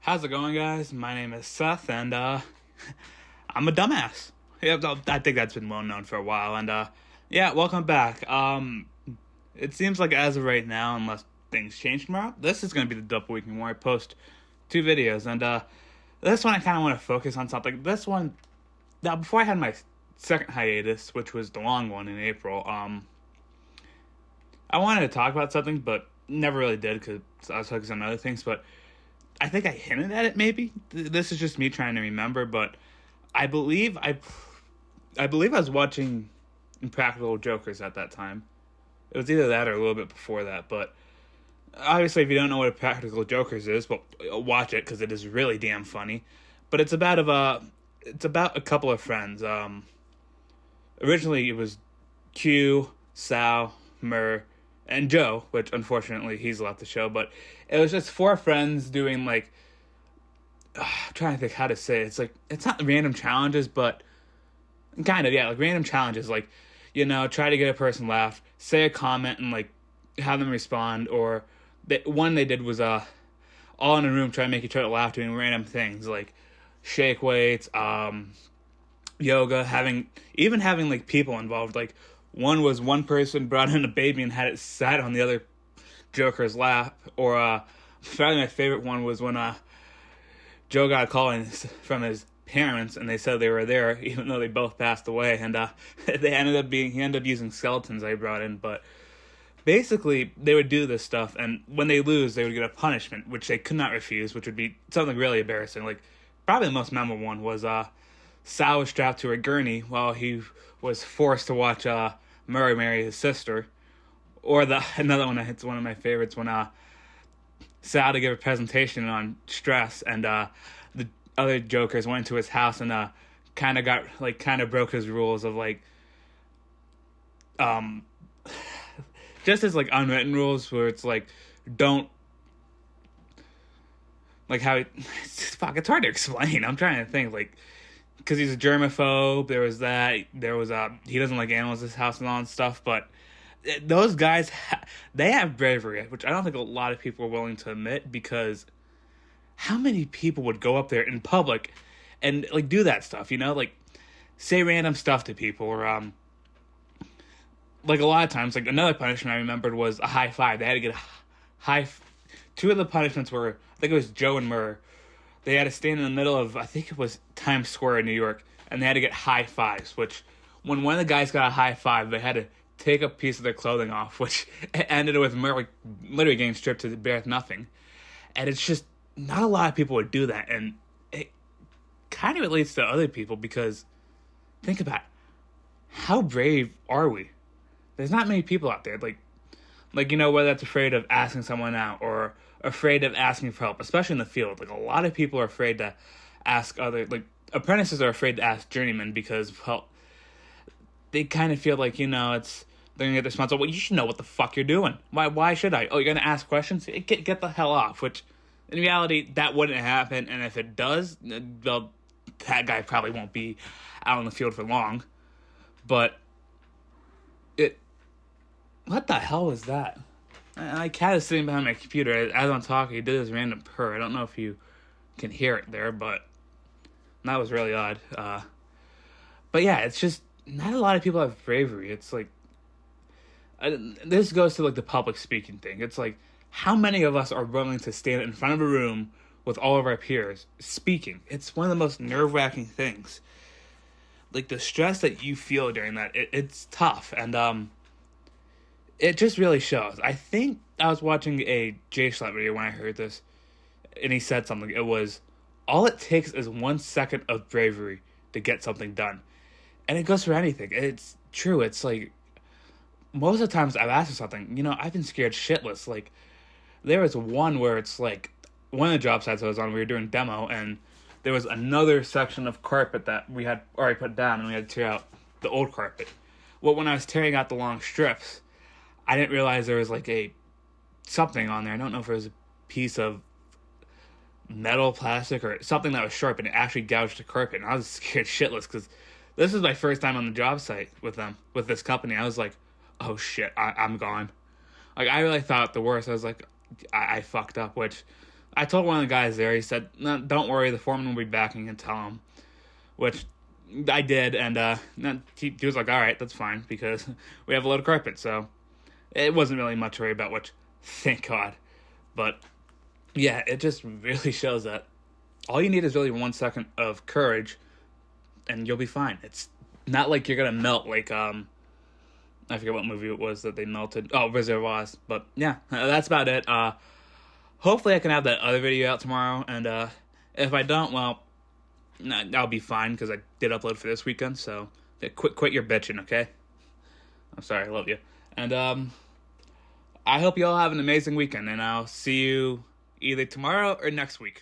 How's it going, guys? My name is Seth, and I'm a dumbass. Yeah, I think that's been well known for a while, and yeah, welcome back. It seems like as of right now, unless things change tomorrow, this is going to be the double week where I post two videos, and this one I kind of want to focus on something. This one, now before I had my second hiatus, which was the long one in April, I wanted to talk about something, but never really did because I was focused on other things, but I think I hinted at it. Maybe this is just me trying to remember, but I believe I believe I was watching Impractical Jokers at that time. It was either that or a little bit before that. But obviously, if you don't know what Impractical Jokers is, well, watch it because it is really damn funny. But it's about a couple of friends. Originally, it was Q, Sal, Murr, and Joe, which unfortunately he's left the show, but it was just four friends doing like I'm trying to think how to say it. It's like it's not random challenges, but kind of, yeah, like random challenges, like, try to get a person laugh, say a comment and like have them respond, or one they did was all in a room trying to make each other laugh doing random things like shake weights, yoga, having like people involved. Like one person brought in a baby and had it sat on the other Joker's lap, or probably my favorite one was when Joe got a call from his parents and they said they were there even though they both passed away, and he ended up using skeletons I brought in. But basically they would do this stuff, and when they lose they would get a punishment which they could not refuse, which would be something really embarrassing. Like probably the most memorable one was Sal was strapped to a gurney while he was forced to watch Murray marry his sister. Or another one that's one of my favorites, when Sal had to give a presentation on stress, and the other Jokers went to his house and kind of broke his rules of like just as like unwritten rules where it's like don't like how it's hard to explain. I'm trying to think, like, because he's a germaphobe. There was he doesn't like animals in his house and all that stuff, but those guys, they have bravery, which I don't think a lot of people are willing to admit, because how many people would go up there in public and like do that stuff, like say random stuff to people, or like a lot of times, like another punishment I remembered was a high five. They had to get two of the punishments were, I think it was Joe and Murr. They had to stand in the middle of, I think it was Times Square in New York, and they had to get high fives, which when one of the guys got a high five, they had to take a piece of their clothing off, which ended with Murr like literally getting stripped to bare nothing. And it's just not a lot of people would do that, and it kind of relates to other people, because think about it. How brave are we? There's not many people out there like whether that's afraid of asking someone out or afraid of asking for help, especially in the field. Like a lot of people are afraid to ask apprentices are afraid to ask journeymen because, well, they kind of feel like, they're gonna get their sponsor. Well, you should know what the fuck you're doing. Why should I? Oh, you're gonna ask questions? Get the hell off. Which, in reality, that wouldn't happen. And if it does, well, that guy probably won't be out in the field for long. But what the hell was that? My cat is sitting behind my computer as I'm talking. He did this random purr. I don't know if you can hear it there, but that was really odd. But yeah, it's just not a lot of people have bravery. It's like, this goes to like the public speaking thing. It's like, how many of us are willing to stand in front of a room with all of our peers speaking? It's one of the most nerve-wracking things. Like the stress that you feel during that, it's tough, and it just really shows. I think I was watching a Jay Schlatt video when I heard this, and he said something. It was, all it takes is 1 second of bravery to get something done. And it goes for anything. It's true. It's like, most of the times I've asked for something, I've been scared shitless. Like, there was one where it's like, one of the job sites I was on, we were doing demo, and there was another section of carpet that we had already put down, and we had to tear out the old carpet. Well, when I was tearing out the long strips, I didn't realize there was like something on there. I don't know if it was a piece of metal, plastic, or something that was sharp, and it actually gouged the carpet. And I was scared shitless because this is my first time on the job site with this company. I was like, oh shit, I'm gone. Like, I really thought the worst. I was like, I fucked up, which I told one of the guys there, he said, no, don't worry, the foreman will be back and you can tell him. Which I did, and he was like, all right, that's fine, because we have a load of carpet, so it wasn't really much to worry about, which, thank God. But, yeah, it just really shows that all you need is really 1 second of courage, and you'll be fine. It's not like you're gonna melt like, I forget what movie it was that they melted. Oh, Reservoirs. But, yeah, that's about it. Hopefully I can have that other video out tomorrow, and if I don't, well, I'll be fine, because I did upload for this weekend, so quit your bitching, okay? I'm sorry, I love you. And I hope you all have an amazing weekend, and I'll see you either tomorrow or next week.